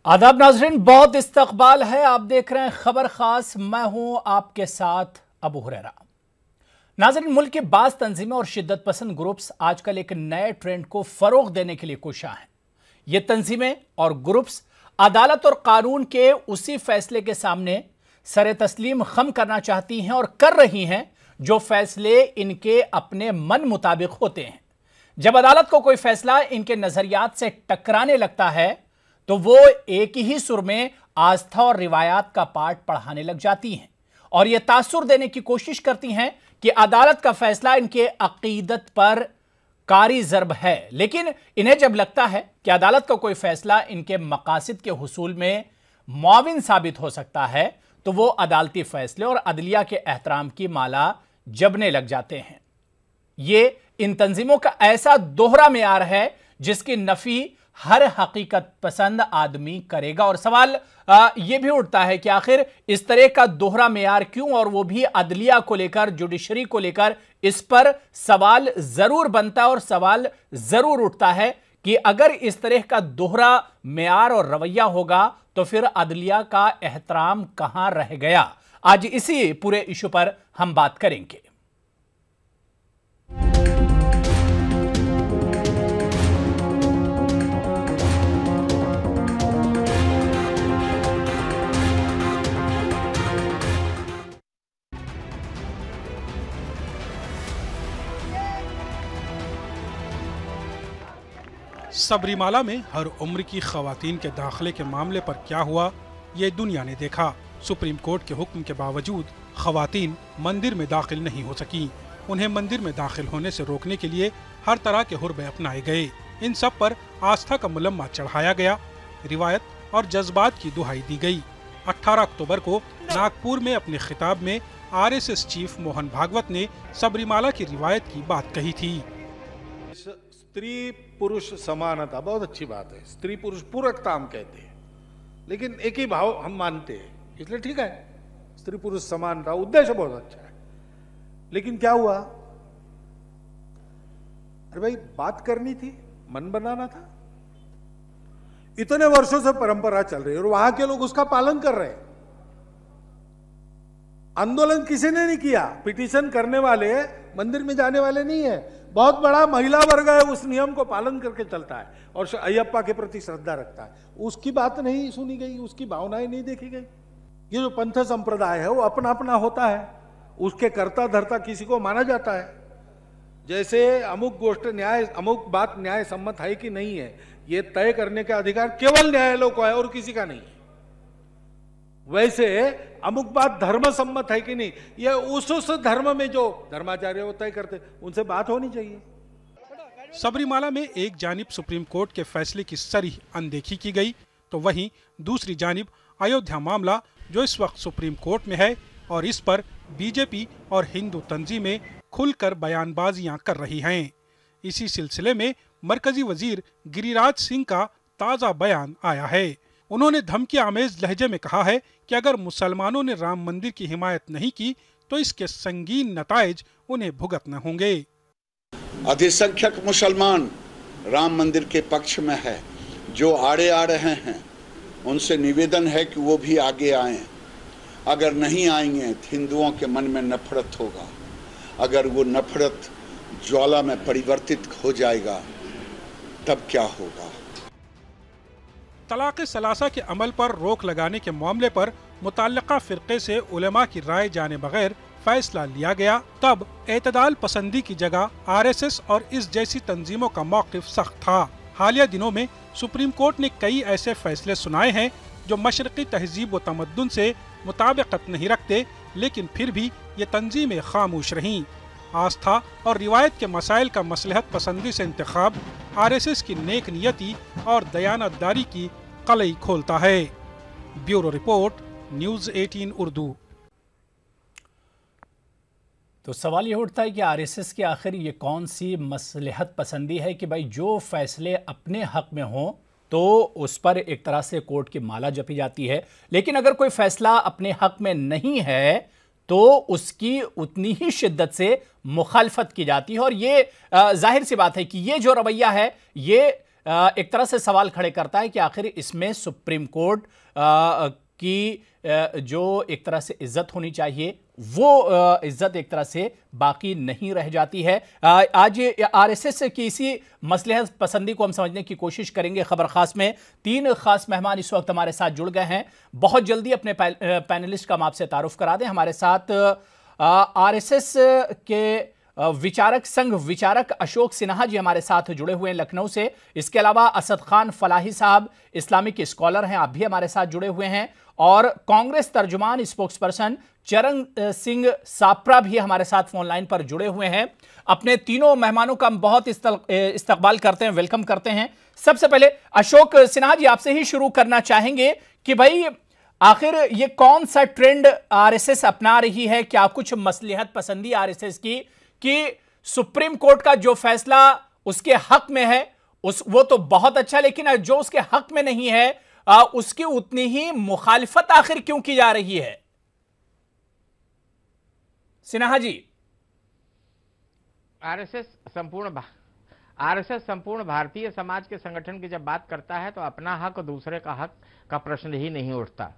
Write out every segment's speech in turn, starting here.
आदाब नाजरीन, बहुत इस्तकबाल है। आप देख रहे हैं खबर खास। मैं हूं आपके साथ अबू हुरैरा। नाजरीन, मुल्क के बाज़ तंजीमें और शिद्दत पसंद ग्रुप्स आजकल एक नए ट्रेंड को फरोग देने के लिए कोशिश हैं। ये तंजीमें और ग्रुप्स अदालत और कानून के उसी फैसले के सामने सरे तस्लीम खम करना चाहती हैं और कर रही हैं जो फैसले इनके अपने मन मुताबिक होते हैं। जब अदालत को कोई फैसला इनके नजरियात से टकराने लगता है तो वो एक ही सुर में आस्था और रिवायात का पाठ पढ़ाने लग जाती हैं और ये तासुर देने की कोशिश करती हैं कि अदालत का फैसला इनके अकीदत पर कारी ज़र्ब है। लेकिन इन्हें जब लगता है कि अदालत का कोई फैसला इनके मकासद के हुसूल में मुआविन साबित हो सकता है तो वो अदालती फैसले और अदलिया के एहतराम की माला जपने लग जाते हैं। ये इन तंजीमों का ऐसा दोहरा मेयार है जिसकी नफी हर हकीकत पसंद आदमी करेगा। और सवाल यह भी उठता है कि आखिर इस तरह का दोहरा मेयार क्यों, और वो भी अदलिया को लेकर, जुडिशरी को लेकर। इस पर सवाल जरूर बनता है और सवाल जरूर उठता है कि अगर इस तरह का दोहरा मेयार और रवैया होगा तो फिर अदलिया का एहतराम कहां रह गया। आज इसी पूरे इशू पर हम बात करेंगे। सबरीमाला में हर उम्र की खवातीन के दाखिले के मामले पर क्या हुआ, ये दुनिया ने देखा। सुप्रीम कोर्ट के हुक्म के बावजूद खवातीन मंदिर में दाखिल नहीं हो सकी। उन्हें मंदिर में दाखिल होने से रोकने के लिए हर तरह के हुर्बे अपनाए गए। इन सब पर आस्था का मुलम्मा चढ़ाया गया, रिवायत और जज्बात की दुहाई दी गई। 18 अक्टूबर को नागपुर में अपने खिताब में RSS चीफ मोहन भागवत ने सबरीमाला की रिवायत की बात कही थी। स्त्री पुरुष समानता बहुत अच्छी बात है, स्त्री पुरुष पूरकता हम कहते हैं, लेकिन एक ही भाव हम मानते हैं, इसलिए ठीक है। स्त्री पुरुष समानता उद्देश्य बहुत अच्छा है, लेकिन क्या हुआ? अरे भाई, बात करनी थी, मन बनाना था। इतने वर्षों से परंपरा चल रही है और वहां के लोग उसका पालन कर रहे हैं। आंदोलन किसी ने नहीं किया, पिटीशन करने वाले मंदिर में जाने वाले नहीं है। बहुत बड़ा महिला वर्ग है, उस नियम को पालन करके चलता है और अयप्पा के प्रति श्रद्धा रखता है। उसकी बात नहीं सुनी गई, उसकी भावनाएं नहीं देखी गई। ये जो पंथ संप्रदाय है वो अपना अपना होता है, उसके कर्ता धर्ता किसी को माना जाता है। जैसे अमुक गोष्ठ न्याय, अमुक बात न्याय सम्मत है कि नहीं है, ये तय करने का अधिकार केवल न्यायालय को है और किसी का नहीं है। वैसे अमुक बात धर्म सम्मत है कि नहीं, ये उस धर्म में जो धर्माचार्य वो तय करते, उनसे बात होनी चाहिए। सबरीमाला में एक जानिब सुप्रीम कोर्ट के फैसले की सरीह अनदेखी की गई तो वहीं दूसरी जानिब अयोध्या मामला जो इस वक्त सुप्रीम कोर्ट में है और इस पर बीजेपी और हिंदू तंजीमें खुलकर बयानबाजियां कर रही हैं। इसी सिलसिले में मरकजी वजीर गिरिराज सिंह का ताज़ा बयान आया है। उन्होंने धमकी आमेज लहजे में कहा है कि अगर मुसलमानों ने राम मंदिर की हिमायत नहीं की तो इसके संगीन नताइज उन्हें भुगतने होंगे। अधिसंख्यक मुसलमान राम मंदिर के पक्ष में है, जो आड़े आ रहे हैं उनसे निवेदन है कि वो भी आगे आएं। अगर नहीं आएंगे तो हिंदुओं के मन में नफरत होगा। अगर वो नफरत ज्वाला में परिवर्तित हो जाएगा तब क्या होगा? तलाक़ सलासा के अमल पर रोक लगाने के मामले पर मुताल्लिका फ़िरक़े से उलेमा की राय जाने बगैर फैसला लिया गया, तब एतदाल पसंदी की जगह RSS और इस जैसी तंजीमों का मौक़िफ़ सख्त था। हालिया दिनों में सुप्रीम कोर्ट ने कई ऐसे फैसले सुनाए हैं जो मशरक़ी तहजीब व तमद्दुन से मुताबिकत नहीं रखते, लेकिन फिर भी ये तंजीमें खामोश रहीं। आस्था और रिवायत के मसाइल का मसलहत पसंदी से इंतखाब RSS की नेक नियति और दयानतदारी की कलई खोलता है। Bureau report, news 18 Urdu. तो सवाल ये उठता है कि RSS की आखिर ये कौन सी मसलहत पसंदी है कि भाई जो फैसले अपने हक में हों तो उस पर एक तरह से कोर्ट की माला जपी जाती है, लेकिन अगर कोई फैसला अपने हक में नहीं है तो उसकी उतनी ही शिद्दत से मुखालफत की जाती है। और ये जाहिर सी बात है कि ये जो रवैया है ये एक तरह से सवाल खड़े करता है कि आखिर इसमें सुप्रीम कोर्ट की जो एक तरह से इज्जत होनी चाहिए वो इज्जत एक तरह से बाकी नहीं रह जाती है। आज आरएसएस की इसी मसलहत पसंदी को हम समझने की कोशिश करेंगे। खबर खास में 3 खास मेहमान इस वक्त हमारे साथ जुड़ गए हैं। बहुत जल्दी अपने पैनलिस्ट का हम आपसे तारुफ करा दें। हमारे साथ आरएसएस के विचारक संघ विचारक अशोक सिन्हा जी हमारे साथ जुड़े हुए हैं लखनऊ से। इसके अलावा असद खान फलाही साहब इस्लामिक स्कॉलर हैं, आप भी हमारे साथ जुड़े हुए हैं। और कांग्रेस तर्जुमान स्पोक्स पर्सन चरण सिंह सापरा भी हमारे साथ फोन लाइन पर जुड़े हुए हैं। अपने तीनों मेहमानों का हम बहुत इस्तकबाल करते हैं, वेलकम करते हैं। सबसे पहले अशोक सिन्हा जी आपसे ही शुरू करना चाहेंगे कि भाई आखिर ये कौन सा ट्रेंड आरएसएस अपना रही है? क्या कुछ मसलहत पसंदी आरएसएस की कि सुप्रीम कोर्ट का जो फैसला उसके हक में है वो तो बहुत अच्छा, लेकिन जो उसके हक में नहीं है उसकी उतनी ही मुखालिफत आखिर क्यों की जा रही है? सिन्हा जी। आरएसएस संपूर्ण भारतीय समाज के संगठन की जब बात करता है तो अपना हक और दूसरे का हक का प्रश्न ही नहीं उठता।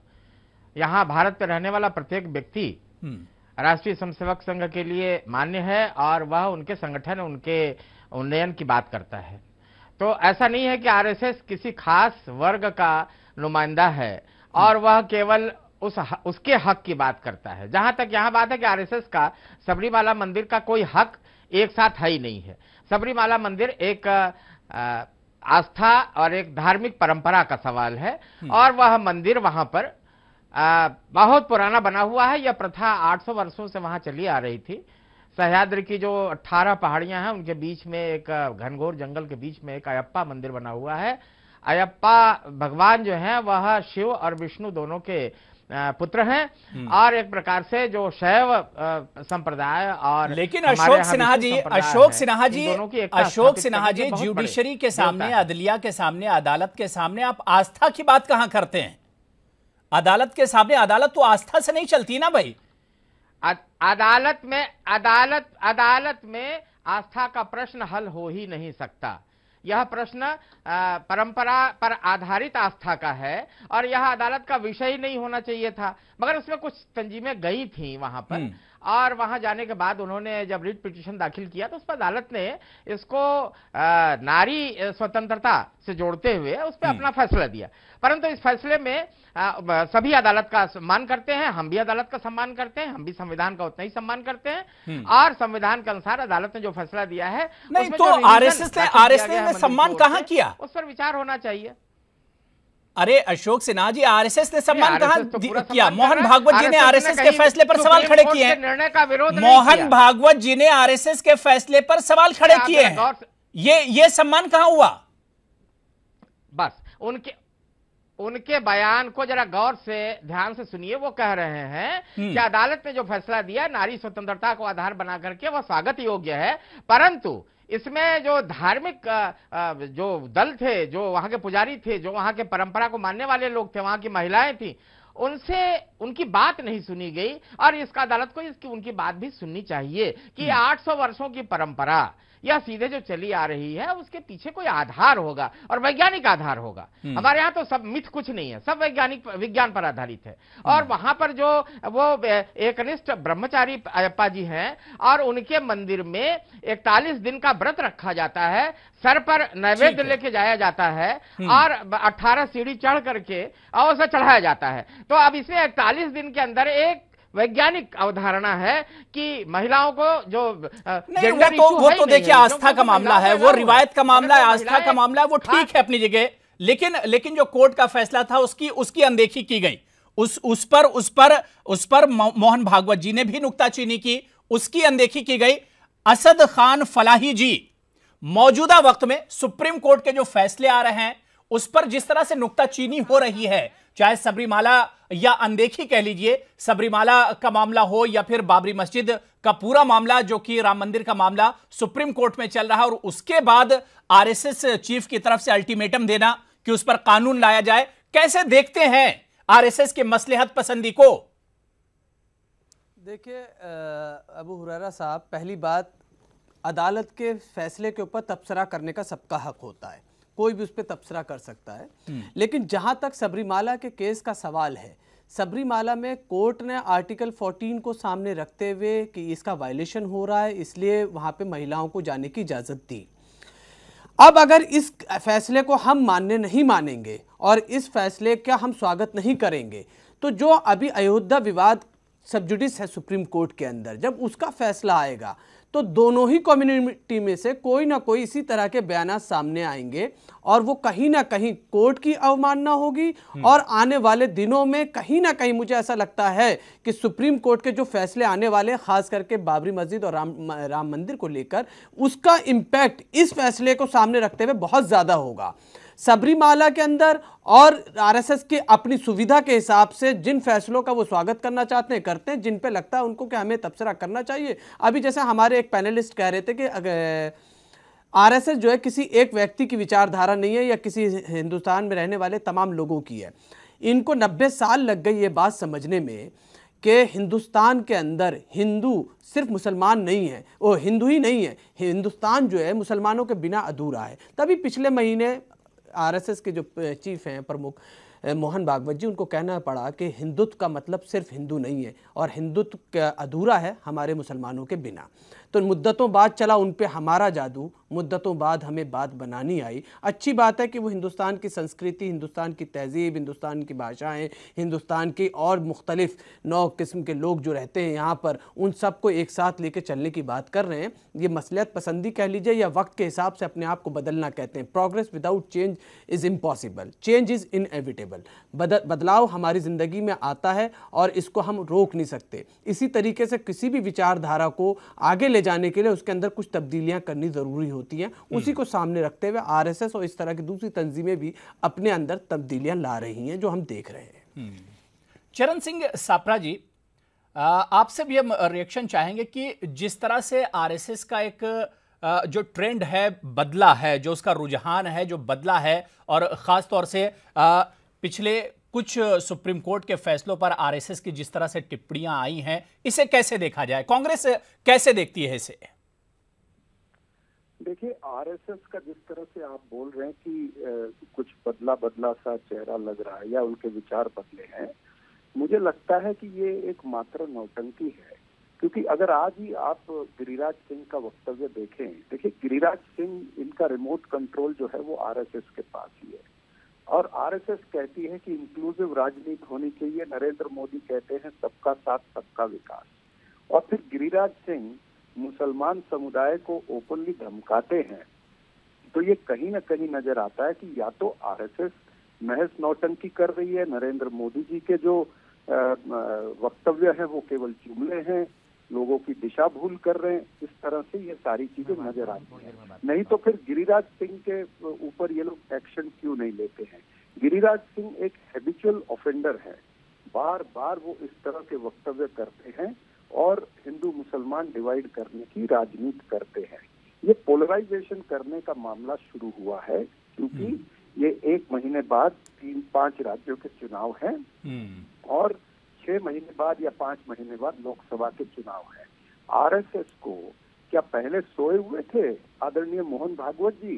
यहां भारत में रहने वाला प्रत्येक व्यक्ति राष्ट्रीय स्वयंसेवक संघ के लिए मान्य है और वह उनके संगठन, उनके उन्नयन की बात करता है। तो ऐसा नहीं है कि आरएसएस किसी खास वर्ग का नुमाइंदा है और वह केवल उसके हक की बात करता है। जहां तक यहां बात है कि आरएसएस का सबरीमाला मंदिर का कोई हक एक साथ है ही नहीं है। सबरीमाला मंदिर एक आस्था और एक धार्मिक परंपरा का सवाल है और वह मंदिर वहां पर बहुत पुराना बना हुआ है। यह प्रथा 800 वर्षों से वहां चली आ रही थी। सह्याद्री की जो 18 पहाड़ियां हैं उनके बीच में एक घनघोर जंगल के बीच में एक अयप्पा मंदिर बना हुआ है। अयप्पा भगवान जो है वह शिव और विष्णु दोनों के पुत्र हैं और एक प्रकार से जो शैव संप्रदाय और लेकिन अशोक सिन्हा जी ज्यूडिशरी के सामने, अदलिया के सामने, अदालत के सामने आप आस्था की बात कहां करते हैं? अदालत के सामने अदालत तो आस्था से नहीं चलती ना भाई। अदालत में आस्था का प्रश्न हल हो ही नहीं सकता। यह प्रश्न परंपरा पर आधारित आस्था का है और यह अदालत का विषय ही नहीं होना चाहिए था। मगर उसमें कुछ तंजीमें गई थी वहां पर और वहां जाने के बाद उन्होंने जब रिट पिटीशन दाखिल किया तो उस पर अदालत ने इसको नारी स्वतंत्रता से जोड़ते हुए उस पर अपना फैसला दिया। परंतु इस फैसले में सभी अदालत का सम्मान करते हैं, हम भी अदालत का सम्मान करते हैं, हम भी संविधान का उतना ही सम्मान करते हैं और संविधान के अनुसार अदालत ने जो फैसला दिया है नहीं तो आरएसएस ने सम्मान कहां किया? उस पर विचार होना चाहिए। अरे अशोक सिन्हा जी, आरएसएस ने सम्मान कहां किया? मोहन भागवत जी ने आरएसएस के फैसले पर सवाल खड़े किए हैं। निर्णय का विरोध मोहन भागवत जी ने आरएसएस के फैसले पर सवाल खड़े किए हैं। ये सम्मान कहां हुआ? बस उनके बयान को जरा गौर से ध्यान से सुनिए। वो कह रहे हैं कि अदालत ने जो फैसला दिया नारी स्वतंत्रता को आधार बना करके वह स्वागत योग्य है, परंतु इसमें जो धार्मिक जो दल थे, जो वहां के पुजारी थे, जो वहां के परंपरा को मानने वाले लोग थे, वहां की महिलाएं थी, उनकी बात नहीं सुनी गई और इसका अदालत को उनकी बात भी सुननी चाहिए कि 800 वर्षों की परंपरा यह सीधे जो चली आ रही है उसके पीछे कोई आधार होगा और वैज्ञानिक आधार होगा। हमारे यहाँ तो सब मिथ कुछ नहीं है, सब विज्ञान पर आधारित है। और वहां पर जो वो एकनिष्ठ ब्रह्मचारी अयप्पा जी हैं और उनके मंदिर में 41 दिन का व्रत रखा जाता है, सर पर नैवेद्य लेके जाया जाता है और 18 सीढ़ी चढ़ करके और उसे चढ़ाया जाता है। तो अब इसमें 41 दिन के अंदर एक वैज्ञानिक अवधारणा है कि महिलाओं को जो नहीं, वो तो देखिए आस्था का मामला है, वो रिवायत का मामला है, आस्था का मामला है, वो ठीक है अपनी जगह। लेकिन जो कोर्ट का फैसला था उसकी अनदेखी की गई। उस पर मोहन भागवत जी ने भी नुक्ताचीनी की, उसकी अनदेखी की गई। असद खान फलाही जी, मौजूदा वक्त में सुप्रीम कोर्ट के जो फैसले आ रहे हैं उस पर जिस तरह से नुक्ताचीनी हो रही है, चाहे सबरीमाला या अनदेखी कह लीजिए, सबरीमाला का मामला हो या फिर बाबरी मस्जिद का पूरा मामला जो कि राम मंदिर का मामला सुप्रीम कोर्ट में चल रहा है और उसके बाद आरएसएस चीफ की तरफ से अल्टीमेटम देना कि उस पर कानून लाया जाए, कैसे देखते हैं आरएसएस के मसलहत पसंदी को? देखिए अबू हुरैरा साहब, पहली बात, अदालत के फैसले के ऊपर तबसरा करने का सबका हक होता है। कोई भी उस पर तबसरा कर सकता है। लेकिन जहां तक सबरीमाला के केस का सवाल है, सबरीमाला में कोर्ट ने आर्टिकल 14 को सामने रखते हुए कि इसका वायलेशन हो रहा है, इसलिए वहां पे महिलाओं को जाने की इजाज़त दी। अब अगर इस फैसले को हम मानने नहीं मानेंगे और इस फैसले का हम स्वागत नहीं करेंगे, तो जो अभी अयोध्या विवाद सब जुडिस है सुप्रीम कोर्ट के अंदर, जब उसका फैसला आएगा तो दोनों ही कम्युनिटी में से कोई ना कोई इसी तरह के बयान सामने आएंगे और वो कहीं ना कहीं कोर्ट की अवमानना होगी। और आने वाले दिनों में कहीं ना कहीं मुझे ऐसा लगता है कि सुप्रीम कोर्ट के जो फैसले आने वाले, खास करके बाबरी मस्जिद और राम मंदिर को लेकर, उसका इम्पैक्ट इस फैसले को सामने रखते हुए बहुत ज्यादा होगा। सबरीमाला के अंदर और आरएसएस की अपनी सुविधा के हिसाब से जिन फैसलों का वो स्वागत करना चाहते हैं करते हैं, जिन पे लगता है उनको कि हमें तबसरा करना चाहिए। अभी जैसे हमारे एक पैनलिस्ट कह रहे थे कि आरएसएस जो है किसी एक व्यक्ति की विचारधारा नहीं है या किसी हिंदुस्तान में रहने वाले तमाम लोगों की है। इनको 90 साल लग गई ये बात समझने में कि हिंदुस्तान के अंदर हिंदू सिर्फ मुसलमान नहीं है, वो हिंदू ही नहीं है, हिंदुस्तान जो है मुसलमानों के बिना अधूरा है। तभी पिछले महीने आरएसएस के जो चीफ हैं प्रमुख मोहन भागवत जी, उनको कहना पड़ा कि हिंदुत्व का मतलब सिर्फ हिंदू नहीं है और हिंदुत्व अधूरा है हमारे मुसलमानों के बिना। तो मुद्दतों बाद चला उन पे हमारा जादू, मुद्दतों बाद हमें बात बनानी आई। अच्छी बात है कि वो हिंदुस्तान की संस्कृति, हिंदुस्तान की तहजीब, हिंदुस्तान की भाषाएं, हिंदुस्तान की और मुख्तलिफ 9 किस्म के लोग जो रहते हैं यहाँ पर, उन सबको एक साथ लेके चलने की बात कर रहे हैं। ये मसलियत पसंदी कह लीजिए या वक्त के हिसाब से अपने आप को बदलना कहते हैं। Progress without change is impossible, change is inevitable. बदलाव हमारी ज़िंदगी में आता है और इसको हम रोक नहीं सकते। इसी तरीके से किसी भी विचारधारा को आगे ले जाने के लिए उसके अंदर कुछ तब्दीलियां करनी ज़रूरी होती हैं। उसी को सामने रखते हुए आरएसएस और इस तरह की दूसरी तंजीमें भी अपने अंदर तब्दीलियां ला रही हैं, जो हम देख रहे हैं। चरण सिंह सापरा जी, आपसे भी हम रिएक्शन चाहेंगे कि जिस तरह से आरएसएस का एक जो ट्रेंड है बदला है, जो उसका रुझान है जो बदला है, और ख़ास तौर से पिछले कुछ सुप्रीम कोर्ट के फैसलों पर आरएसएस की जिस तरह से टिप्पणियां आई हैं, इसे कैसे देखा जाए? कांग्रेस कैसे देखती है इसे? देखिए, आरएसएस का जिस तरह से आप बोल रहे हैं कि कुछ बदला सा चेहरा लग रहा है या उनके विचार बदले हैं, मुझे लगता है कि ये एक मात्र नौटंकी है। क्योंकि अगर आज ही आप गिरिराज सिंह का वक्तव्य देखें, देखिए गिरिराज सिंह, इनका रिमोट कंट्रोल जो है वो आरएसएस के पास ही है और आरएसएस कहती है कि इंक्लूसिव राजनीति होनी चाहिए, नरेंद्र मोदी कहते हैं सबका साथ सबका विकास, और फिर गिरिराज सिंह मुसलमान समुदाय को ओपनली धमकाते हैं। तो ये कहीं ना कहीं नजर आता है कि या तो आरएसएस महज नौटंकी कर रही है, नरेंद्र मोदी जी के जो वक्तव्य है वो केवल जुमले हैं, लोगों की दिशा भूल कर रहे हैं, इस तरह से ये सारी चीजें नजर आती हैं। नहीं तो फिर गिरिराज सिंह के ऊपर ये लोग एक्शन क्यों नहीं लेते हैं? गिरिराज सिंह एक हैबिचुअल ऑफेंडर है, बार बार वो इस तरह के वक्तव्य करते हैं और हिंदू मुसलमान डिवाइड करने की राजनीति करते हैं। ये पोलराइजेशन करने का मामला शुरू हुआ है क्योंकि ये 1 महीने बाद 3-5 राज्यों के चुनाव हैं और 6 महीने बाद या 5 महीने बाद लोकसभा के चुनाव हैं। आरएसएस को क्या पहले सोए हुए थे आदरणीय मोहन भागवत जी?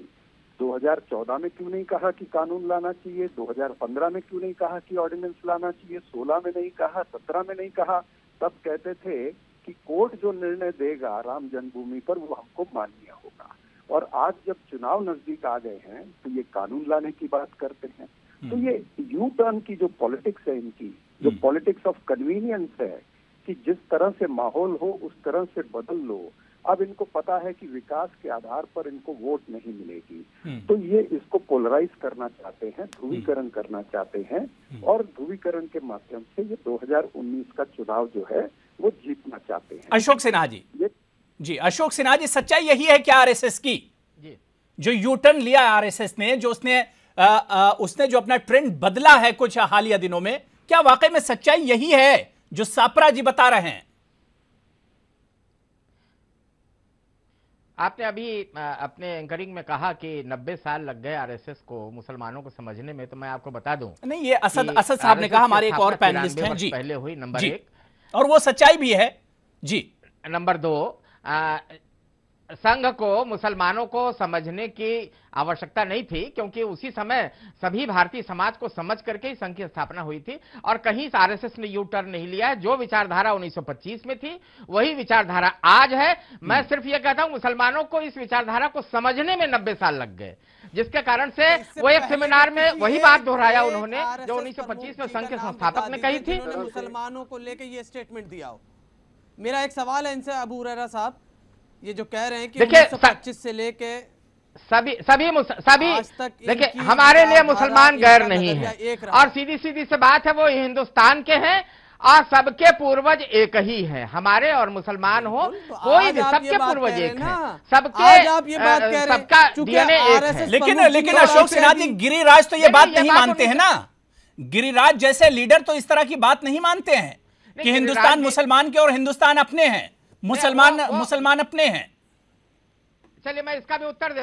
2014 में क्यों नहीं कहा कि कानून लाना चाहिए? 2015 में क्यों नहीं कहा कि ऑर्डिनेंस लाना चाहिए? 16 में नहीं कहा, 17 में नहीं कहा? तब कहते थे कि कोर्ट जो निर्णय देगा राम जन्मभूमि पर वो हमको मान्य होगा। और आज जब चुनाव नजदीक आ गए हैं तो ये कानून लाने की बात करते हैं। तो ये यू टर्न की जो पॉलिटिक्स है इनकी, जो पॉलिटिक्स ऑफ कन्वीनियंस है कि जिस तरह से माहौल हो उस तरह से बदल लो, अब इनको पता है कि विकास के आधार पर इनको वोट नहीं मिलेगी, तो ये इसको पोलराइज करना चाहते हैं, ध्रुवीकरण करना चाहते हैं और ध्रुवीकरण के माध्यम से ये 2019 का चुनाव जो है वो जीतना चाहते हैं। अशोक सिन्हा जी, जी अशोक सिन्हा जी, सच्चाई यही है क्या आरएसएस की? जी, जो यू टर्न लिया आरएसएस ने, जो उसने जो अपना ट्रेंड बदला है कुछ हालिया दिनों में, क्या वाकई में सच्चाई यही है जो सापरा जी बता रहे हैं? आपने अभी अपने एंकरिंग में कहा कि 90 साल लग गए आरएसएस को मुसलमानों को समझने में, तो मैं आपको बता दूं, नहीं, ये असद साहब ने कहा, हमारे एक और पैनलिस्ट हैं जी, पहले हुई, नंबर 1, और वो सच्चाई भी है जी। नंबर 2, संघ को, मुसलमानों को समझने की आवश्यकता नहीं थी, क्योंकि उसी समय सभी भारतीय समाज को समझ करके ही संघ की स्थापना हुई थी और कहीं आरएसएस ने यू टर्न नहीं लिया है। जो विचारधारा 1925 में थी वही विचारधारा आज है। मैं सिर्फ यह कहता हूं मुसलमानों को इस विचारधारा को समझने में 90 साल लग गए, जिसके कारण से वो एक सेमिनार में वही बात दोहराया उन्होंने जो 1925 में संघ के संस्थापक ने कही थी। मुसलमानों को लेकर ये स्टेटमेंट दिया हो। मेरा एक सवाल है इनसे, अबू हुरैरा साहब, ये जो कह रहे हैं कि 1925 से लेके सभी देखिए, हमारे लिए मुसलमान गैर नहीं है और सीधी सीधी से बात है, वो हिंदुस्तान के हैं और सबके पूर्वज एक ही हैं। हमारे और मुसलमान हो कोई भी, सबके पूर्वज एक हैं, सबका डीएनए एक है। लेकिन अशोक सिन्हा जी, गिरिराज तो ये बात नहीं मानते हैं ना। गिरिराज जैसे लीडर तो इस तरह की बात नहीं मानते हैं कि हिंदुस्तान मुसलमान के और हिंदुस्तान अपने हैं, मुसलमान अपने हैं। चलिए मैं इसका भी उत्तर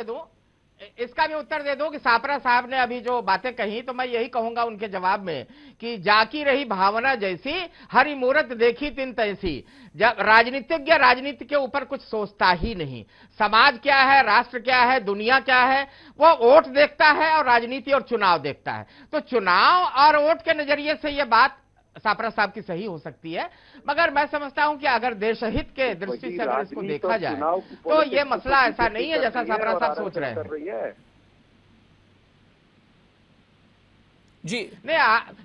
दे दूं कि सापरा साहब ने अभी जो बातें कही, तो मैं यही कहूंगा उनके जवाब में कि जाकी रही भावना जैसी, हरी मूरत देखी तिन तैसी। जब राजनीतिज्ञ राजनीति के ऊपर कुछ सोचता ही नहीं, समाज क्या है, राष्ट्र क्या है, दुनिया क्या है, वो वोट देखता है और राजनीति और चुनाव देखता है। तो चुनाव और वोट के नजरिए से यह बात सापरा साहब की सही हो सकती है, मगर मैं समझता हूं कि अगर देश हित के दृष्टि से अगर इसको देखा जाए तो ये मसला ऐसा नहीं है जैसा सापरा साहब सोच रहे हैं। जी नहीं,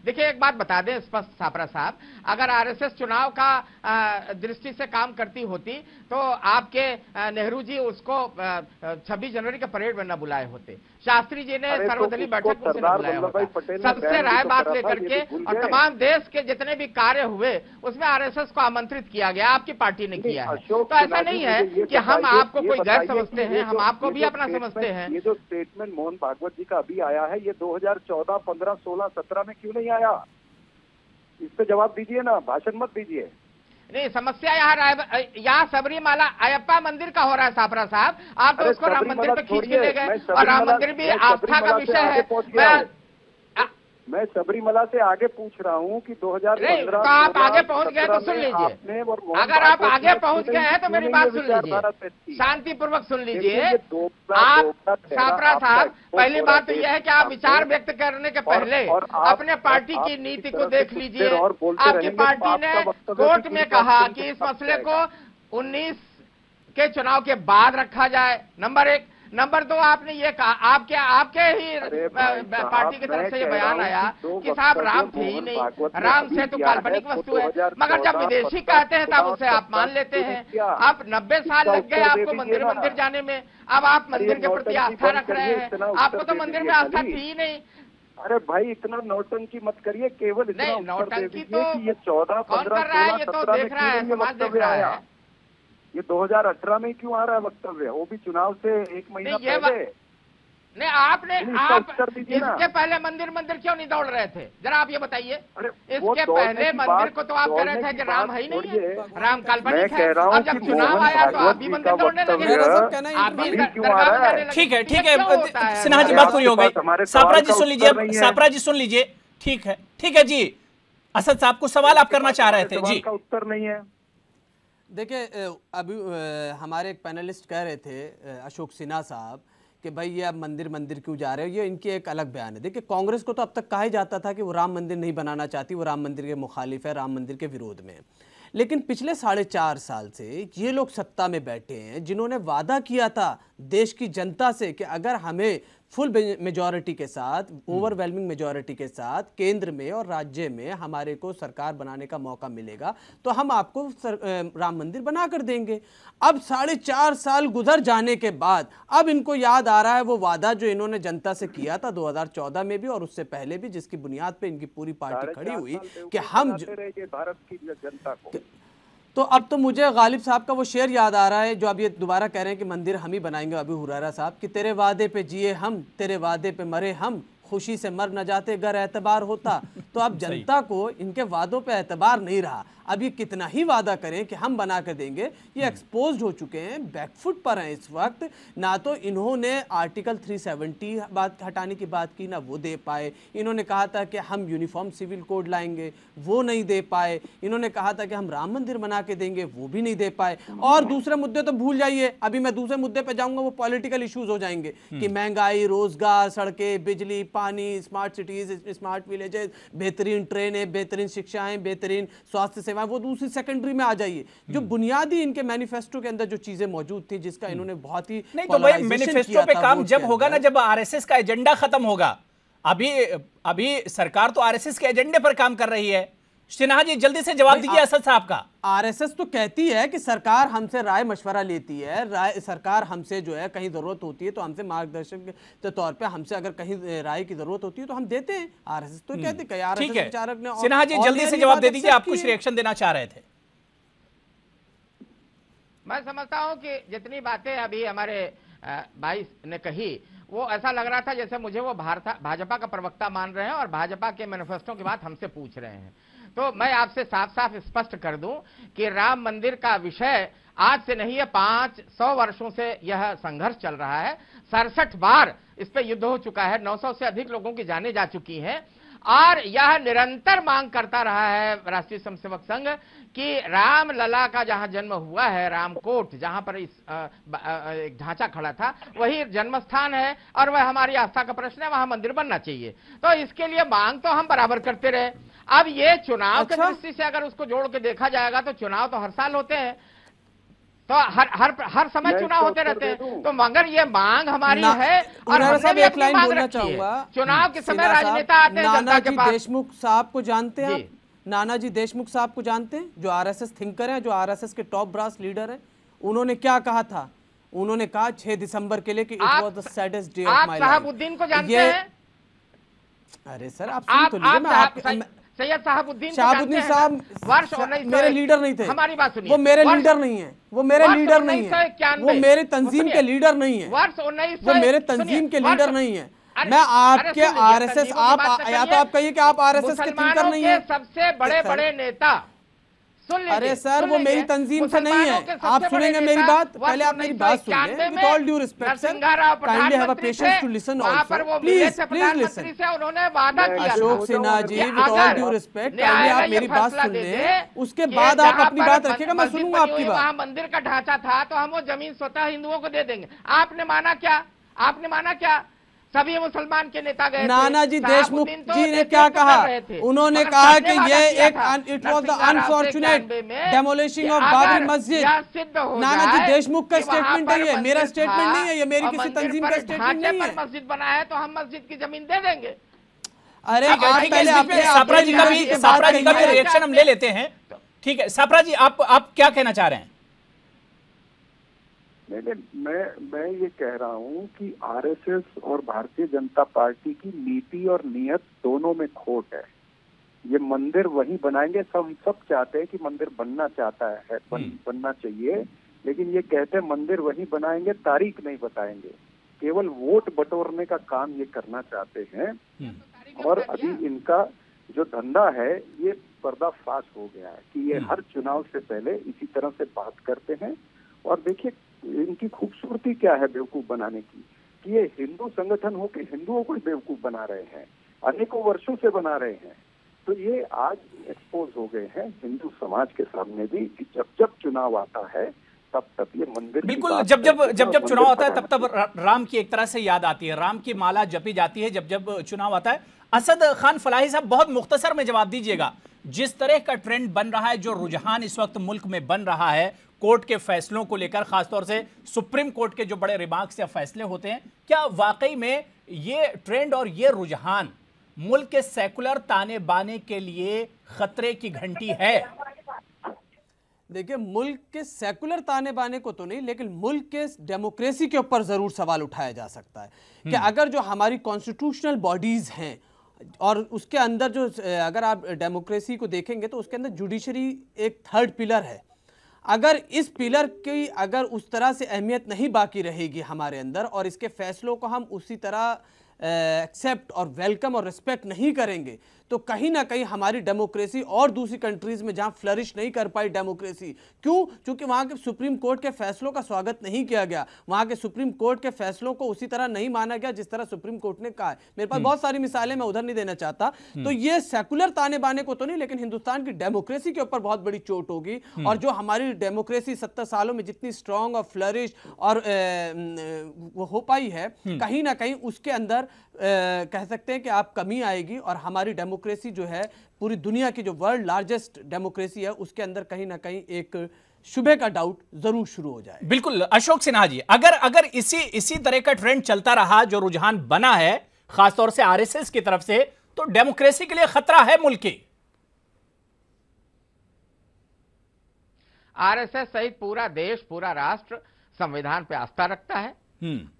देखिए एक बात बता दें स्पष्ट सापरा साहब, अगर आरएसएस चुनाव का दृष्टि से काम करती होती तो आपके नेहरू जी उसको 26 जनवरी का परेड में न बुलाए होते। शास्त्री जी ने सर्वदलीय बैठक में बुलाया होता। सबसे राय बात लेकर के और तमाम देश के जितने भी कार्य हुए उसमें आरएसएस को आमंत्रित किया गया, आपकी पार्टी ने किया है। तो ऐसा नहीं है कि हम आपको कोई गैर समझते हैं, हम आपको भी अपना समझते हैं। ये जो स्टेटमेंट मोहन भागवत जी का अभी आया है, ये 2014, 15, 16, 17 में क्यों नहीं आया? इस पे जवाब दीजिए ना, भाषण मत दीजिए। नहीं, समस्या यहाँ सबरीमाला अयप्पा मंदिर का हो रहा है सापरा साहब, आप तो उसको राम मंदिर पे खींच के ले गए और राम मंदिर भी आस्था का विषय है। मैं सबरीमला से आगे पूछ रहा हूँ कि 2015 तो आप आगे पहुंच गए तो सुन लीजिए। अगर आप आगे पहुंच गए हैं तो मेरी बात सुन लीजिए, शांतिपूर्वक सुन लीजिए। आप सापरा साहब, पहली बात तो यह है कि आप विचार व्यक्त करने के पहले अपने पार्टी की नीति को देख लीजिए। आपकी पार्टी ने कोर्ट में कहा कि इस मसले को 19 के चुनाव के बाद रखा जाए, नंबर 1। नंबर 2, आपने ये कहा, आपके ही पार्टी की तरफ से ये बयान आया कि साहब राम थे ही नहीं, राम से तो काल्पनिक वस्तु है। मगर जब विदेशी कहते हैं तब उसे आप मान लेते हैं। अब 90 साल लग गए आपको मंदिर जाने में, अब आप मंदिर के प्रति आस्था रख रहे हैं। आपको तो मंदिर में आस्था थी ही नहीं। अरे भाई इतना नौटंकी मत करिए, केवल नहीं, नौटंकी तो ये 14, 15, 16, 17 देख रहा है, समाज देख रहा है। ये 2018 में क्यों आ रहा है वक्तव्य, वो भी चुनाव से 1 महीना पहले? नहीं, आप इसके पहले मंदिर क्यों नहीं दौड़ रहे थे, जरा आप ये बताइए। इसके पहले मंदिर को तो आप कह रहे थे कि राम है ही नहीं है, राम काल्पनिक है, और जब चुनाव आया तो आप भी मंदिर दौड़ने लगे। ठीक है सिन्हा जी, बात पूरी हो गई। सापरा जी सुन लीजिए। ठीक है जी, असद साहब को सवाल आप करना चाह रहे थे जी। का उत्तर नहीं है। देखिए, अभी हमारे एक पैनलिस्ट कह रहे थे अशोक सिन्हा साहब कि भाई ये आप मंदिर क्यों जा रहे हो, ये इनकी एक अलग बयान है। देखिए, कांग्रेस को तो अब तक कहा ही जाता था कि वो राम मंदिर नहीं बनाना चाहती, वो राम मंदिर के मुखालिफ है, राम मंदिर के विरोध में। लेकिन पिछले 4.5 साल से ये लोग सत्ता में बैठे हैं जिन्होंने वादा किया था देश की जनता से कि अगर हमें फुल मेजॉरिटी के साथ, ओवरवेलमिंग मेजॉरिटी के साथ केंद्र में और राज्य में हमारे को सरकार बनाने का मौका मिलेगा तो हम आपको राम मंदिर बना कर देंगे। अब 4.5 साल गुजर जाने के बाद अब इनको याद आ रहा है वो वादा जो इन्होंने जनता से किया था 2014 में भी और उससे पहले भी, जिसकी बुनियाद पे इनकी पूरी पार्टी खड़ी हुई कि हम भारत की जनता को। तो अब तो मुझे गालिब साहब का वो शेर याद आ रहा है जो अब ये दोबारा कह रहे हैं कि मंदिर हम ही बनाएंगे, अबू हुरैरा साहब, कि तेरे वादे पे जिए हम, तेरे वादे पे मरे हम, खुशी से मर न जाते गर एतबार होता। तो अब जनता को इनके वादों पे एतबार नहीं रहा। अब ये कितना ही वादा करें कि हम बना कर देंगे, ये एक्सपोज्ड हो चुके हैं, बैकफुट पर हैं इस वक्त। ना तो इन्होंने आर्टिकल 370 बात हटाने की बात की, ना वो दे पाए। इन्होंने कहा था कि हम यूनिफॉर्म सिविल कोड लाएंगे, वो नहीं दे पाए। इन्होंने कहा था कि हम राम मंदिर बना के देंगे, वो भी नहीं दे पाए। और दूसरे मुद्दे तो भूल जाइए, अभी मैं दूसरे मुद्दे पे जाऊंगा, वो पॉलिटिकल इश्यूज हो जाएंगे कि महंगाई, रोजगार, सड़कें, बिजली, पानी, स्मार्ट सिटीज, स्मार्ट विलेजेस, बेहतरीन ट्रेनें, बेहतरीन शिक्षाएं, बेहतरीन स्वास्थ्य सेवाएं, वो दूसरी सेकेंडरी में आ जाइए। जो बुनियादी इनके मैनिफेस्टो के अंदर जो चीजें मौजूद थी, जिसका इन्होंने बहुत ही नहीं, तो भाई मैनिफेस्टो पे काम जब होगा ना, जब आरएसएस का एजेंडा खत्म होगा। अभी सरकार तो आरएसएस के एजेंडे पर काम कर रही है। सिन्हा जी जल्दी से जवाब दीजिए असद साहब का। आरएसएस तो कहती है कि सरकार हमसे राय मशवरा लेती है, सरकार हमसे जो है कहीं जरूरत होती है तो हमसे मार्गदर्शन के तौर पे हमसे अगर कहीं राय की जरूरत होती है तो हम देते हैं। आरएसएस तो कहते हैं। ठीक है, सिन्हा जी जल्दी से जवाब दे दीजिए, आप कुछ रिएक्शन देना चाह रहे थे। मैं समझता हूं कि जितनी बातें अभी हमारे भाई ने कही, वो ऐसा लग रहा था जैसे मुझे वो भाजपा का प्रवक्ता मान रहे हैं और भाजपा के मैनिफेस्टो की बात हमसे पूछ रहे हैं। तो मैं आपसे साफ साफ स्पष्ट कर दूं कि राम मंदिर का विषय आज से नहीं है, 500 वर्षों से यह संघर्ष चल रहा है। 67 बार इस पे युद्ध हो चुका है, 900 से अधिक लोगों की जानें जा चुकी हैं और यह निरंतर मांग करता रहा है राष्ट्रीय स्वयंसेवक संघ कि राम लला का जहां जन्म हुआ है, रामकोट, जहां पर इस एक ढांचा खड़ा था, वही जन्म स्थान है और वह हमारी आस्था का प्रश्न है, वहां मंदिर बनना चाहिए। तो इसके लिए मांग तो हम बराबर करते रहे। अब ये चुनाव की दृष्टि से अगर उसको जोड़ के देखा जाएगा तो चुनाव तो हर साल होते हैं, तो हर समय चुनाव होते रहते हैं। तो मगर ये मांग हमारी है और हमने भी अपनी मांग रखी है। चुनाव के समय राजनेता आते हैं जनता के पास। देशमुख साहब को जानते हैं आप? नानाजी देशमुख साहब को जानते हैं, जो आरएसएस थिंकर हैं, जो आरएसएस के टॉप ब्रास लीडर हैं? उन्होंने क्या कहा था? उन्होंने कहा 6 दिसंबर के लिए कि it was the saddest day of my life. आप शहाबुद्दीन को जानते हैं? अरे सर आप सुन तो लीजिए, मैं सैयद शहाबुद्दीन साहब वर्ष मेरे लीडर नहीं थे। हमारी बात सुनिए, वो मेरे लीडर नहीं है, वो मेरे लीडर नहीं है, वो मेरे तंजीम के लीडर नहीं है, वर्ष 1991, वो मेरे तंजीम के लीडर नहीं है। मैं आपके आरएसएस, आप या तो आप कहिए कि आप आरएसएस के थिंकर नहीं है। सबसे बड़े बड़े नेता, अरे सर वो मेरी तंजीम से नहीं है। आप सुनेंगे मेरी बात, पहले आप मेरी बात सुनिए। With all due respect sir, kindly have a patience to listen also, please listen. उन्होंने वादा किया, Ashok Sinha ji, with all due respect, kindly आप मेरी बात सुन लें, उसके बाद आप अपनी बात रखिएगा, मैं सुनूंगा आपकी बात। वहां मंदिर का ढांचा था तो हम वो जमीन स्वतः हिंदुओं को दे देंगे। आपने माना क्या? आपने माना क्या? सभी मुसलमान के नेता गए। नानाजी देशमुख जी ने क्या कहा? उन्होंने कहा कि ये एक it was the unfortunate demolishing of Babri Masjid. Nanaji Deshmukh का स्टेटमेंट है ये, मेरा स्टेटमेंट नहीं है, ये मेरी किसी तंजीम का स्टेटमेंट नहीं है। मस्जिद बना है तो हम मस्जिद की जमीन दे देंगे। अरे आप पहले अपने सापरा जी का भी रिएक्शन हम ले लेते हैं। ठीक है सापरा जी, आप क्या कहना चाह रहे हैं? मैं ये कह रहा हूँ कि आरएसएस और भारतीय जनता पार्टी की नीति और नियत दोनों में खोट है। ये मंदिर वही बनाएंगे, हम सब चाहते हैं कि मंदिर बनना चाहता है, बनना चाहिए, लेकिन ये कहते हैं मंदिर वही बनाएंगे, तारीख नहीं बताएंगे, केवल वोट बटोरने का काम ये करना चाहते हैं। और अभी इनका जो धंधा है ये पर्दाफाश हो गया है कि ये हर चुनाव से पहले इसी तरह से बात करते हैं। और देखिए इनकी खूबसूरती क्या है बेवकूफ बनाने की, कि ये हिंदू संगठन होकर हिंदुओं को बेवकूफ बना रहे हैं, अनेकों वर्षों से बना रहे हैं। तो ये आज एक्सपोज हो गए हैं हिंदू समाज के सामने भी कि जब जब चुनाव आता है तब तब ये मंदिर, बिल्कुल जब चुनाव आता है तब तब राम की एक तरह से याद आती है, राम की माला जपी जाती है जब चुनाव आता है। असद खान फलाही साहब बहुत मुख्तसर में जवाब दीजिएगा, जिस तरह का ट्रेंड बन रहा है, जो रुझान इस वक्त मुल्क में बन रहा है कोर्ट के फैसलों को लेकर, खासतौर से सुप्रीम कोर्ट के जो बड़े रिमार्क्स या फैसले होते हैं, क्या वाकई में ये ट्रेंड और ये रुझान मुल्क के सेकुलर ताने बाने के लिए खतरे की घंटी है? देखिए मुल्क के सेकुलर ताने बाने को तो नहीं, लेकिन मुल्क के डेमोक्रेसी के ऊपर जरूर सवाल उठाया जा सकता है कि अगर जो हमारी कॉन्स्टिट्यूशनल बॉडीज हैं और उसके अंदर जो, अगर आप डेमोक्रेसी को देखेंगे तो उसके अंदर जुडिशरी एक थर्ड पिलर है। अगर इस पिलर की अगर उस तरह से अहमियत नहीं बाकी रहेगी हमारे अंदर और इसके फैसलों को हम उसी तरह एक्सेप्ट और वेलकम और रिस्पेक्ट नहीं करेंगे, तो कहीं ना कहीं हमारी डेमोक्रेसी और दूसरी कंट्रीज में जहां फ्लरिश नहीं कर पाई डेमोक्रेसी, क्यों? क्योंकि वहां के सुप्रीम कोर्ट के फैसलों का स्वागत नहीं किया गया, वहां के सुप्रीम कोर्ट के फैसलों को उसी तरह नहीं माना गया जिस तरह सुप्रीम कोर्ट ने कहा है। मेरे पास बहुत सारी मिसालें, मैं उधर नहीं देना चाहता। तो ये सेकुलर ताने बाने को तो नहीं, लेकिन हिंदुस्तान की डेमोक्रेसी के ऊपर बहुत बड़ी चोट होगी। और जो हमारी डेमोक्रेसी 70 सालों में जितनी स्ट्रांग और फ्लरिश और वो हो पाई है, कहीं ना कहीं उसके अंदर कह सकते हैं कि आप कमी आएगी और हमारी डेमोक्रेसी जो है पूरी दुनिया की जो वर्ल्ड लार्जेस्ट डेमोक्रेसी है उसके अंदर कहीं ना कहीं एक शुबे का डाउट जरूर शुरू हो जाए। बिल्कुल अशोक सिन्हा जी, अगर इसी तरह का ट्रेंड चलता रहा, जो रुझान बना है खासतौर से आरएसएस की तरफ से, तो डेमोक्रेसी के लिए खतरा है मुल्क की। आरएसएस सहित पूरा देश, पूरा राष्ट्र संविधान पे आस्था रखता है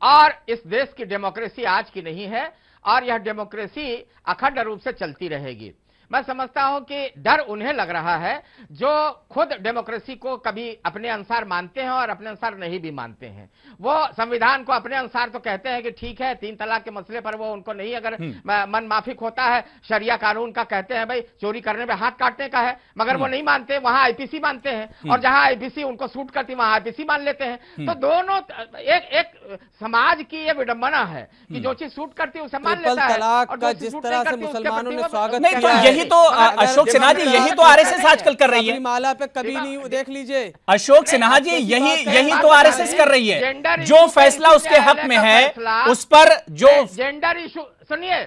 और इस देश की डेमोक्रेसी आज की नहीं है और यह डेमोक्रेसी अखंड रूप से चलती रहेगी। मैं समझता हूं कि डर उन्हें लग रहा है जो खुद डेमोक्रेसी को कभी अपने अनुसार मानते हैं और अपने अनुसार नहीं भी मानते हैं। वो संविधान को अपने अनुसार तो कहते हैं कि ठीक है, 3 तलाक के मसले पर वो उनको नहीं अगर मन माफिक होता है, शरिया कानून का कहते हैं भाई चोरी करने में हाथ काटने का है, मगर वो नहीं मानते, वहां आईपीसी मानते हैं और जहां आईपीसी उनको सूट करती वहां आईपीसी मान लेते हैं। तो दोनों एक समाज की ये विडंबना है कि जो चीज सूट करती है उसे मान लेता है और जिस तरह से मुसलमानों ने स्वागत नहीं, तो यही तो अशोक सिन्हा जी, यही तो आरएसएस आजकल कर रही है। माला पे कभी नहीं, देख लीजिए अशोक सिन्हा जी, यही तो आरएसएस कर रही है। जो फैसला उसके हक में है उस पर जो जेंडर इशू, सुनिए,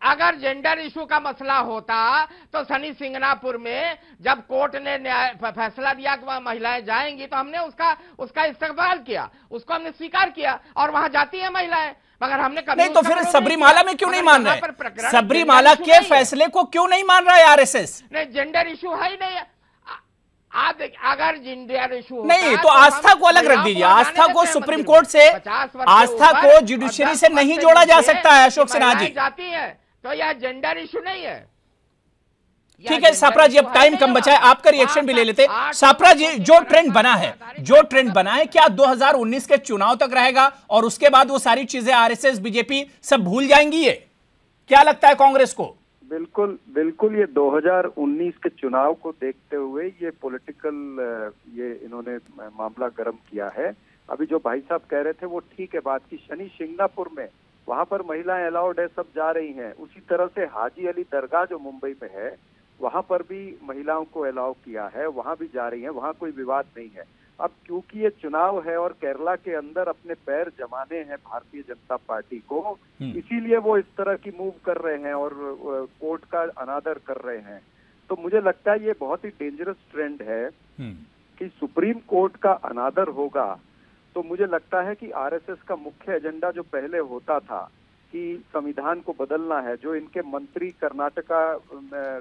अगर जेंडर इशू का मसला होता तो शनि सिंगनापुर में जब कोर्ट ने फैसला दिया कि वहां महिलाएं जाएंगी तो हमने उसका इस्तेमाल किया, उसको हमने स्वीकार किया और वहां जाती है महिलाएं, मगर हमने कभी नहीं। तो फिर सबरीमाला में क्यों नहीं मान रहे? सबरीमाला के फैसले को क्यों नहीं मान रहा है आरएसएस? नहीं, जेंडर इशू है ही नहीं। अगर जेंडर इशू नहीं तो आस्था को अलग रख दीजिए। आस्था को सुप्रीम कोर्ट से, आस्था को जुडिशरी से नहीं जोड़ा जा सकता है अशोक सिन्हा जी। जाती है तो यह जेंडर इशू नहीं है। ठीक है सापरा जी, अब टाइम कम बचा है, आपका रिएक्शन भी ले लेते। सापरा जी, जो ट्रेंड बना है क्या 2019 के चुनाव तक रहेगा और उसके बाद वो सारी चीजें आरएसएस, बीजेपी सब भूल जाएंगी? ये क्या लगता है कांग्रेस को? बिल्कुल ये 2019 के चुनाव को देखते हुए ये पॉलिटिकल ये इन्होंने मामला गर्म किया है। अभी जो भाई साहब कह रहे थे वो ठीक है बात की, शनि सिंगनापुर में वहां पर महिलाएं अलाउड है, सब जा रही हैं। उसी तरह से हाजी अली दरगाह जो मुंबई में है वहां पर भी महिलाओं को अलाउ किया है, वहां भी जा रही हैं, वहां कोई विवाद नहीं है। अब क्योंकि ये चुनाव है और केरला के अंदर अपने पैर जमाने हैं भारतीय जनता पार्टी को, इसीलिए वो इस तरह की मूव कर रहे हैं और कोर्ट का अनादर कर रहे हैं। तो मुझे लगता है ये बहुत ही डेंजरस ट्रेंड है कि सुप्रीम कोर्ट का अनादर होगा। तो मुझे लगता है कि आरएसएस का मुख्य एजेंडा जो पहले होता था कि संविधान को बदलना है, जो इनके मंत्री कर्नाटका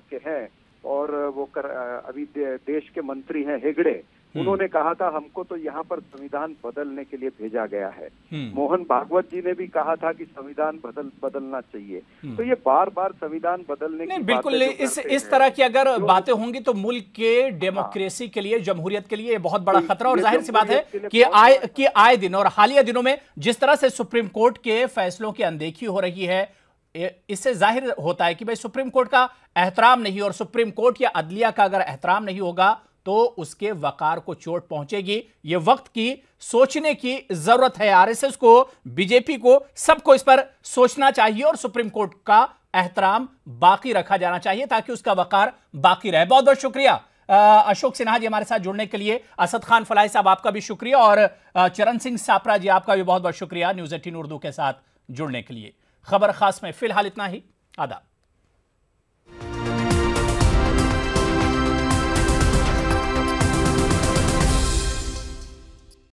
के हैं और वो अभी देश के मंत्री हैं हेगड़े, उन्होंने कहा था हमको तो यहाँ पर संविधान बदलने के लिए भेजा गया है। मोहन भागवत जी ने भी कहा था कि संविधान बदलना चाहिए। तो ये बार बार संविधान बदलने की बिल्कुल इस तरह की अगर बातें होंगी तो मुल्क के डेमोक्रेसी के लिए, जमहूरियत के लिए बहुत बड़ा खतरा। और जाहिर सी बात है कि आए दिन और हालिया दिनों में जिस तरह से सुप्रीम कोर्ट के फैसलों की अनदेखी हो रही है, इससे जाहिर होता है कि भाई सुप्रीम कोर्ट का एहतराम नहीं, और सुप्रीम कोर्ट या अदलिया का अगर एहतराम नहीं होगा तो उसके वकार को चोट पहुंचेगी। यह वक्त की सोचने की जरूरत है। आरएसएस को, बीजेपी को, सबको इस पर सोचना चाहिए और सुप्रीम कोर्ट का एहतराम बाकी रखा जाना चाहिए ताकि उसका वकार बाकी रहे। बहुत बहुत शुक्रिया अशोक सिन्हा जी हमारे साथ जुड़ने के लिए। असद खान फलाई साहब आपका भी शुक्रिया और चरण सिंह सापरा जी आपका भी बहुत बहुत शुक्रिया न्यूज़ 18 उर्दू के साथ जुड़ने के लिए। खबर खास में फिलहाल इतना ही। आदाब।